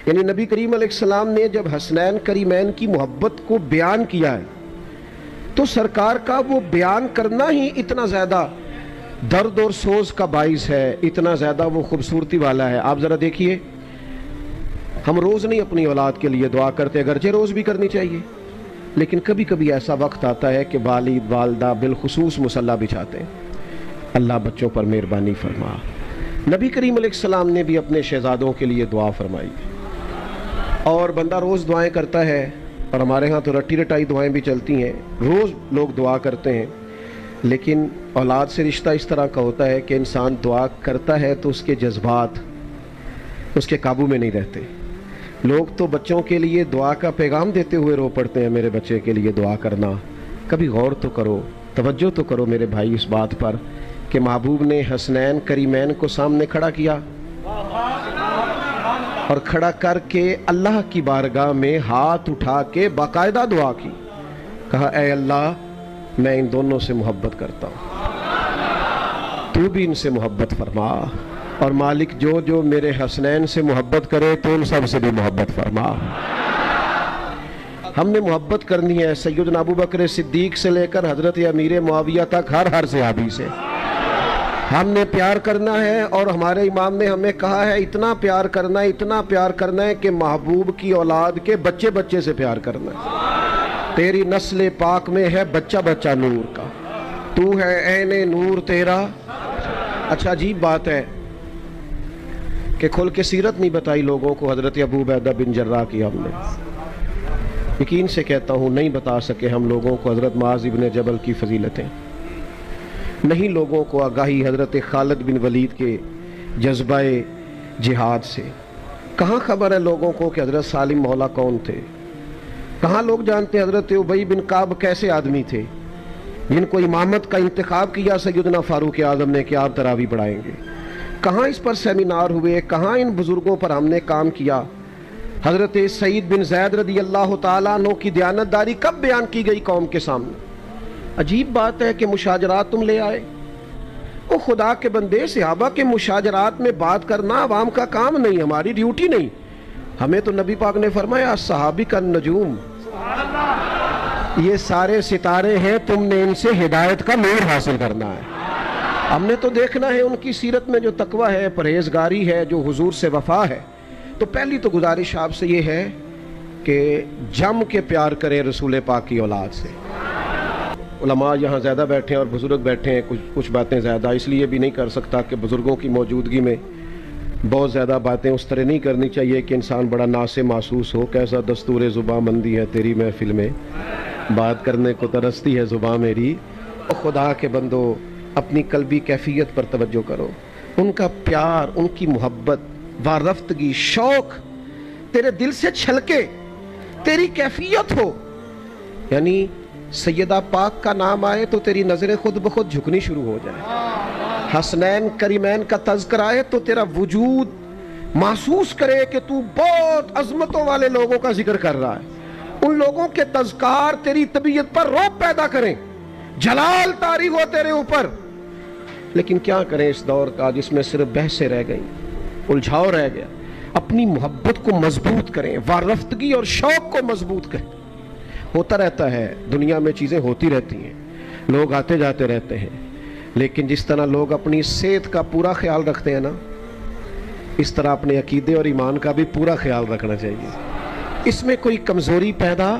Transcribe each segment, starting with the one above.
یعنی نبی کریم علیہ السلام نے جب حسنین کریمین کی محبت کو بیان کیا ہے تو سرکار کا وہ بیان کرنا ہی اتنا زیادہ درد اور سوز کا باعث ہے، اتنا زیادہ وہ خوبصورتی والا ہے۔ آپ ذرا دیکھیے، ہم روز نہیں اپنی اولاد کے لیے دعا کرتے، اگرچہ روز بھی کرنی چاہیے، لیکن کبھی کبھی ایسا وقت آتا ہے کہ والد والدہ بالخصوص مصلی بچھاتے ہیں۔ اللہ بچوں پر مہربانی فرما۔ نبی کریم علیہ السلام نے بھی اپنے شہزادوں کے لیے دعا فرمائی، اور بندہ روز دعائیں کرتا ہے، اور ہمارے ہاں تو رٹی رٹائی دعائیں بھی چلتی ہیں، روز لوگ دعا کرتے ہیں، لیکن اولاد سے رشتہ اس طرح کا ہوتا ہے کہ انسان دعا کرتا ہے تو اس کے جذبات اس کے قابو میں نہیں رہتے۔ لوگ تو بچوں کے لیے دعا کا پیغام دیتے ہوئے رو پڑتے ہیں، میرے بچے کے لیے دعا کرنا۔ کبھی غور تو کرو، توجہ تو کرو میرے بھائی اس بات پر کہ محبوب نے حسنین کریمین کو سامنے کھڑا کیا، اور کھڑا کر کے اللہ کی بارگاہ میں ہاتھ اٹھا کے باقاعدہ دعا کی، کہا اے اللہ میں ان دونوں سے محبت کرتا ہوں، تو بھی ان سے محبت فرما، اور مالک جو جو میرے حسنین سے محبت کرے تو ان سب سے بھی محبت فرما۔ ہم نے محبت کرنی ہے سیدنا ابو بکر صدیق سے لے کر حضرت امیر معاویہ تک، ہر صحابی سے ہم نے پیار کرنا ہے، اور ہمارے امام نے ہمیں کہا ہے اتنا پیار کرنا ہے، اتنا پیار کرنا ہے کہ محبوب کی اولاد کے بچے بچے سے پیار کرنا ہے۔ تیری نسل پاک میں ہے بچہ بچہ نور کا، تو ہے عین نور تیرا۔ اچھا عجیب بات ہے کہ کھل کے سیرت نہیں بتائی لوگوں کو حضرت ابو عبیدہ بن جراح کی، ہم نے یقین سے کہتا ہوں نہیں بتا سکے ہم لوگوں کو حضرت معاذ بن جبل کی فضیلتیں، نہیں لوگوں کو آگاہی حضرت خالد بن ولید کے جذبہ جہاد سے، کہاں خبر ہے لوگوں کو کہ حضرت سالم مولا کون تھے، کہاں لوگ جانتے حضرت ابی بن کعب کیسے آدمی تھے جن کو امامت کا انتخاب کیا سیدنا فاروق اعظم نے کہ آپ تراویح پڑھائیں گے، کہاں اس پر سیمینار ہوئے، کہاں ان بزرگوں پر ہم نے کام کیا۔ حضرت سعید بن زید رضی اللہ تعالیٰ عنہ کی دیانتداری کب بیان کی گئی قوم کے سامنے؟ عجیب بات ہے کہ مشاجرات تم لے آئے۔ او خدا کے بندے، صحابہ کے مشاجرات میں بات کرنا عوام کا کام نہیں، ہماری ڈیوٹی نہیں۔ ہمیں تو نبی پاک نے فرمایا صحابی کا نجوم، یہ سارے ستارے ہیں، تم نے ان سے ہدایت کا نور حاصل کرنا ہے۔ ہم نے تو دیکھنا ہے ان کی سیرت میں جو تقویٰ ہے، پرہیزگاری ہے، جو حضور سے وفا ہے۔ تو پہلی تو گزارش آپ سے یہ ہے کہ جم کے پیار کریں رسول پاک کی اولاد سے۔ علماء یہاں زیادہ بیٹھے ہیں اور بزرگ بیٹھے ہیں، کچھ باتیں زیادہ اس لیے بھی نہیں کر سکتا کہ بزرگوں کی موجودگی میں بہت زیادہ باتیں اس طرح نہیں کرنی چاہیے کہ انسان بڑا ناسے محسوس ہو۔ کیسا دستور زباں مندی ہے تیری محفل میں، بات کرنے کو ترستی ہے زباں میری۔ خدا کے بندو اپنی قلبی کیفیت پر توجہ کرو، ان کا پیار، ان کی محبت، وارفتگی، شوق تیرے دل سے چھلکے، تیری کیفیت ہو، یعنی سیدہ پاک کا نام آئے تو تیری نظریں خود بخود جھکنی شروع ہو جائے، حسنین کریمین کا تذکر آئے تو تیرا وجود محسوس کرے کہ تو بہت عظمتوں والے لوگوں کا ذکر کر رہا ہے، ان لوگوں کے تذکار تیری طبیعت پر رعب پیدا کریں، جلال طاری ہو تیرے اوپر۔ لیکن کیا کریں اس دور کا جس میں صرف بحثیں رہ گئیں، الجھاؤ رہ گیا۔ اپنی محبت کو مضبوط کریں، وارفتگی اور شوق کو مضبوط کریں۔ ہوتا رہتا ہے دنیا میں، چیزیں ہوتی رہتی ہیں، لوگ آتے جاتے رہتے ہیں، لیکن جس طرح لوگ اپنی صحت کا پورا خیال رکھتے ہیں نا، اس طرح اپنے عقیدے اور ایمان کا بھی پورا خیال رکھنا چاہیے۔ اس میں کوئی کمزوری پیدا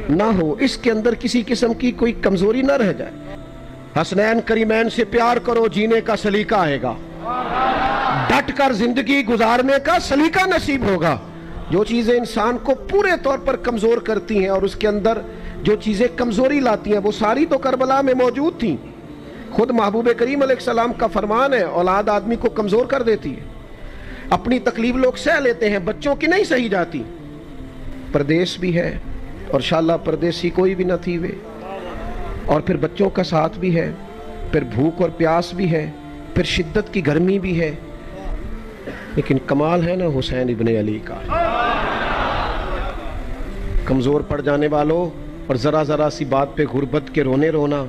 نہ ہو، اس کے اندر کسی قسم کی کوئی کمزوری نہ رہ جائے۔ حسنین کریمین سے پیار کرو، جینے کا سلیقہ آئے گا، ڈٹ کر زندگی گزارنے کا سلیقہ نصیب ہوگا۔ جو چیزیں انسان کو پورے طور پر کمزور کرتی ہیں اور اس کے اندر جو چیزیں کمزوری لاتی ہیں وہ ساری تو کربلا میں موجود تھیں۔ خود محبوب کریم علیہ السلام کا فرمان ہے، اولاد آدمی کو کمزور کر دیتی ہے۔ اپنی تکلیف لوگ سہ لیتے ہیں، بچوں کی نہیں سہی جاتی۔ پردیس بھی ہے، اور انشاءاللہ پردیسی کوئی بھی نہ تھی وے، اور پھر بچوں کا ساتھ بھی ہے، پھر بھوک اور پیاس بھی ہے، پھر شدت کی گرمی بھی ہے، لیکن کمال ہے نا حسین ابن علی کا۔ کمزور پڑ جانے والوں اور ذرا ذرا سی بات پہ غربت کے رونے رونا،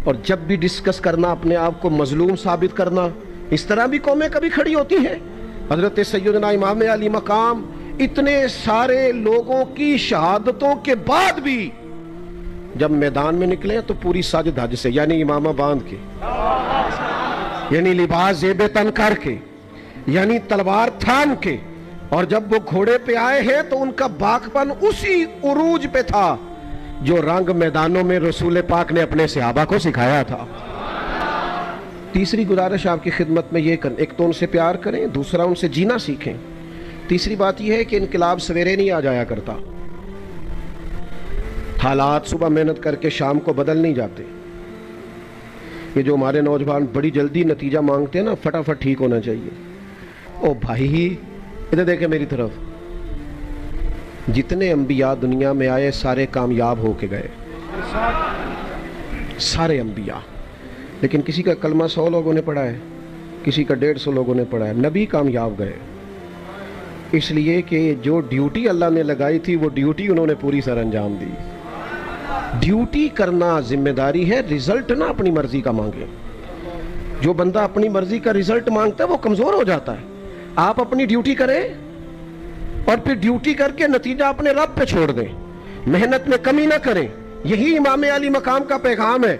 اور جب بھی ڈسکس کرنا اپنے آپ کو مظلوم ثابت کرنا، اس طرح بھی قومیں کبھی کھڑی ہوتی ہیں۔ حضرت سیدنا امام علی مقام اتنے سارے لوگوں کی شہادتوں کے بعد بھی جب میدان میں نکلے تو پوری سج دھج سے، یعنی امامہ باندھ کے، یعنی لباس زیب تن کر کے، یعنی تلوار تھام کے، اور جب وہ گھوڑے پہ آئے ہیں تو ان کا باکپن اسی عروج پہ تھا جو رنگ میدانوں میں رسول پاک نے اپنے صحابہ کو سکھایا تھا۔ تیسری گزارش آپ کی خدمت میں یہ کریں، ایک تو ان سے پیار کریں، دوسرا ان سے جینا سیکھیں۔ تیسری بات یہ ہے کہ انقلاب سویرے نہیں آ جایا کرتا، حالات صبح محنت کر کے شام کو بدل نہیں جاتے۔ یہ جو ہمارے نوجوان بڑی جلدی نتیجہ مانگتے ہیں نا، فٹافٹ ٹھیک ہونا چاہیے۔ او بھائی ادھر دیکھیں میری طرف، جتنے انبیاء دنیا میں آئے سارے کامیاب ہو کے گئے، سارے انبیاء، لیکن کسی کا کلمہ 100 لوگوں نے پڑھا ہے، کسی کا 150 لوگوں نے پڑھا ہے۔ نبی کامیاب گئے اس لیے کہ جو ڈیوٹی اللہ نے لگائی تھی وہ ڈیوٹی انہوں نے پوری سر انجام دی۔ ڈیوٹی کرنا ذمہ داری ہے، رزلٹ نہ اپنی مرضی کا مانگے۔ جو بندہ اپنی مرضی کا رزلٹ مانگتا ہے وہ کمزور ہو جاتا ہے۔ آپ اپنی ڈیوٹی کریں اور پھر ڈیوٹی کر کے نتیجہ اپنے رب پہ چھوڑ دیں، محنت میں کمی نہ کریں۔ یہی امام علی مقام کا پیغام ہے۔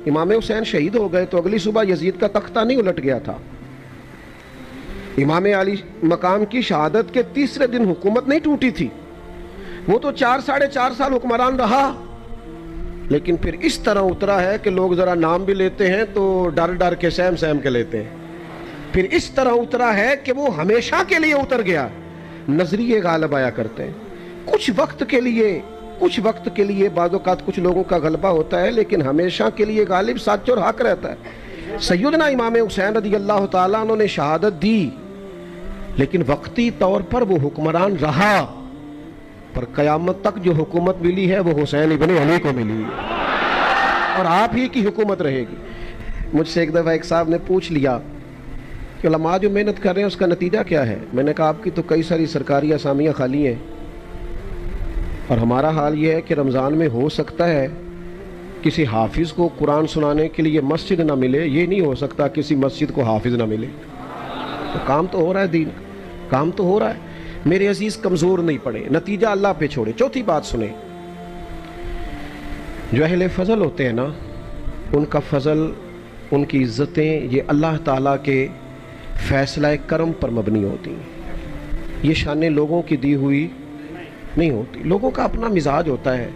امام حسین شہید ہو گئے تو اگلی صبح یزید کا تختہ نہیں الٹ گیا تھا۔ امام علی مقام کی شہادت کے تیسرے دن حکومت نہیں ٹوٹی تھی، وہ تو 4 سال حکمران رہا، لیکن پھر اس طرح اترا ہے کہ لوگ ذرا نام بھی لیتے ہیں تو ڈر ڈر کے سہم کے لیتے ہیں۔ پھر اس طرح اترا ہے کہ وہ ہمیشہ کے لیے اتر گیا۔ نظریے غالب آیا کرتے ہیں، کچھ وقت کے لیے بعض اوقات کچھ لوگوں کا غلبہ ہوتا ہے، لیکن ہمیشہ کے لیے غالب سچ اور حق رہتا ہے۔ سیدنا امام حسین رضی اللہ تعالیٰ عنہ نے شہادت دی، لیکن وقتی طور پر وہ حکمران رہا، پر قیامت تک جو حکومت ملی ہے وہ حسین ابن علی کو ملی اور آپ ہی کی حکومت رہے گی۔ مجھ سے ایک دفعہ ایک صاحب نے پوچھ لیا کہ علماء جو محنت کر رہے ہیں اس کا نتیجہ کیا ہے؟ میں نے کہا آپ کی تو کئی ساری سرکاری اسامیاں خالی ہیں، اور ہمارا حال یہ ہے کہ رمضان میں ہو سکتا ہے کسی حافظ کو قرآن سنانے کے لیے مسجد نہ ملے، یہ نہیں ہو سکتا کسی مسجد کو حافظ نہ ملے۔ تو کام تو ہو رہا ہے، دین کام تو ہو رہا ہے۔ میرے عزیز کمزور نہیں پڑے، نتیجہ اللہ پہ چھوڑے۔ چوتھی بات سنیں، جو اہل فضل ہوتے ہیں نا، ان کا فضل، ان کی عزتیں یہ اللہ تعالیٰ کے فیصلہ کرم پر مبنی ہوتی ہیں، یہ شانیں لوگوں کی دی ہوئی نہیں ہوتی۔ لوگوں کا اپنا مزاج ہوتا ہے،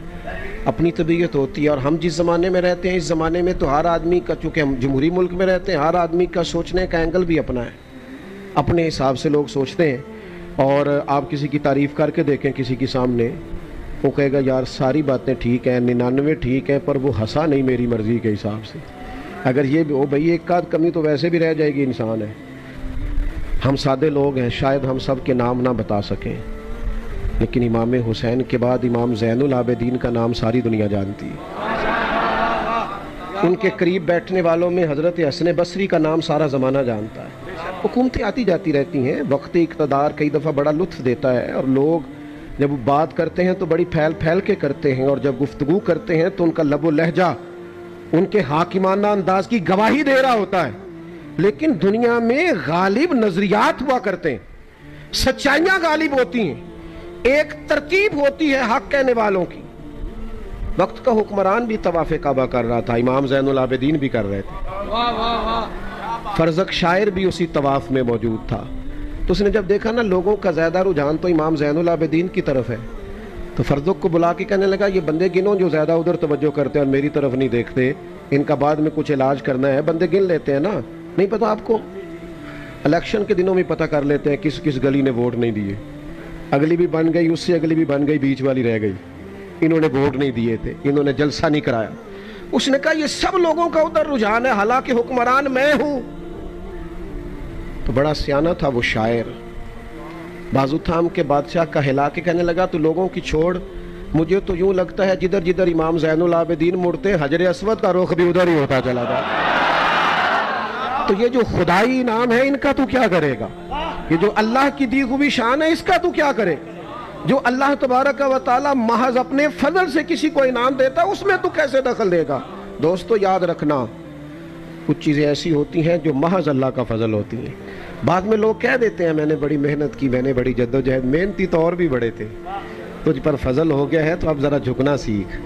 اپنی طبیعت ہوتی ہے، اور ہم جس زمانے میں رہتے ہیں اس زمانے میں تو ہر آدمی کا، چونکہ ہم جمہوری ملک میں رہتے ہیں، ہر آدمی کا سوچنے کا اینگل بھی اپنا ہے، اپنے حساب سے لوگ سوچتے ہیں۔ اور آپ کسی کی تعریف کر کے دیکھیں کسی کے سامنے، وہ کہے گا یار ساری باتیں ٹھیک ہیں، 99 ٹھیک ہیں، پر وہ ہنسا نہیں میری مرضی کے حساب سے۔ اگر یہ بھی ہو بھئی ایک آدھ کمی تو ویسے بھی رہ جائے گی، انسان ہے۔ ہم سادے لوگ ہیں، شاید ہم سب کے نام نہ بتا سکیں، لیکن امام حسین کے بعد امام زین العابدین کا نام ساری دنیا جانتی ہے۔ ان کے قریب بیٹھنے والوں میں حضرت حسن بصری کا نام سارا زمانہ جانتا ہے۔ حکومتیں آتی جاتی رہتی ہیں، وقتی اقتدار کئی دفعہ بڑا لطف دیتا ہے، اور لوگ جب بات کرتے ہیں تو بڑی پھیل کے کرتے ہیں، اور جب گفتگو کرتے ہیں تو ان کا لب و لہجہ ان کے حاکمانہ انداز کی گواہی دے رہا ہوتا ہے۔ لیکن دنیا میں غالب نظریات ہوا کرتے ہیں، سچائیاں غالب ہوتی ہیں، ایک ترتیب ہوتی ہے حق کہنے والوں کی۔ وقت کا حکمران بھی طواف کعبہ کر رہا تھا، امام زین العابدین بھی کر رہے تھے، فرزق شاعر بھی اسی طواف میں موجود تھا۔ تو اس نے جب دیکھا نا لوگوں کا زیادہ رجحان تو امام زین العابدین کی طرف ہے، تو فرزق کو بلا کے کہنے لگا یہ بندے گنو جو زیادہ ادھر توجہ کرتے ہیں اور میری طرف نہیں دیکھتے، ان کا بعد میں کچھ علاج کرنا ہے، بندے گن لیتے ہیں نا۔ نہیں پتا آپ کو؟ الیکشن کے دنوں میں پتہ کر لیتے ہیں کس کس گلی نے ووٹ نہیں دیے، اگلی بھی بن گئی، اس سے اگلی بھی بن گئی، بیچ والی رہ گئی، انہوں نے ووٹ نہیں دیے تھے، انہوں نے جلسہ نہیں کرایا۔ اس نے کہا یہ سب لوگوں کا ادھر رجحان ہے، حالانکہ حکمران میں ہوں۔ تو بڑا سیانہ تھا وہ شاعر، بازو تھام کے بادشاہ کا ہلا کے کہنے لگا تو لوگوں کی چھوڑ، مجھے تو یوں لگتا ہے جدھر جدھر امام زین العابدین مڑتے حجر اسود کا رخ بھی ادھر ہی ہوتا چلا جائے۔ تو یہ جو خدائی انعام ہے ان کا تو کیا کرے گا؟ یہ جو اللہ کی دی ہوئی شان ہے اس کا تو کیا کرے؟ جو اللہ تبارک و تعالی محض اپنے فضل سے کسی کو انعام دیتا ہے اس میں تو کیسے دخل دے گا؟ دوستو یاد رکھنا، کچھ چیزیں ایسی ہوتی ہیں جو محض اللہ کا فضل ہوتی ہیں، بعد میں لوگ کہہ دیتے ہیں میں نے بڑی محنت کی, میں نے بڑی جدوجہد, محنتی تو اور بھی بڑے تھے, تجھ پر فضل ہو گیا ہے تو اب ذرا جھکنا سیکھ.